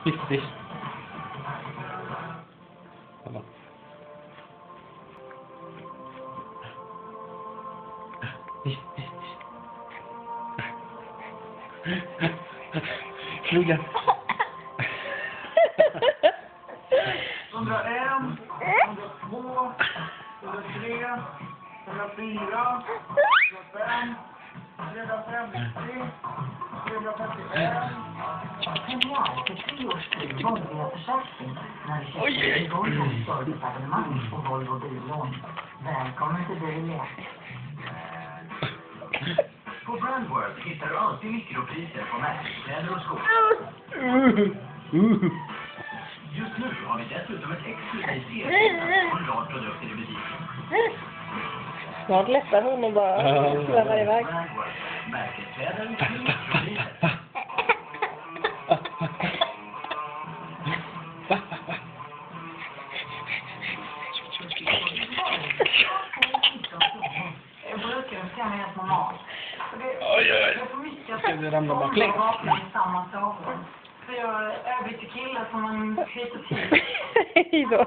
Fisk. Kolla. Fluga. 101, 102, 103, 104, 105, 350, 351. Premiär för 3 års tid Volvo-försäkring när du köper Volvo serviceabonnemang och Volvo billån. Välkommen till Bilia. På Brandworld hittar du alltid mikropriser på märkeskläder och skor. Just nu har vi dessutom ett exklusivt erbjudande på en rad produkter i butiken. Snart lättar hon och bara svävar iväg. Brandworld, märkeskläder till mikropriser. Jag brukar se helt normalt. Jag får mycket Ska det ramla baklänges? i samma sovrum. För jag är övrigt kille som man skiter till. Hejdå.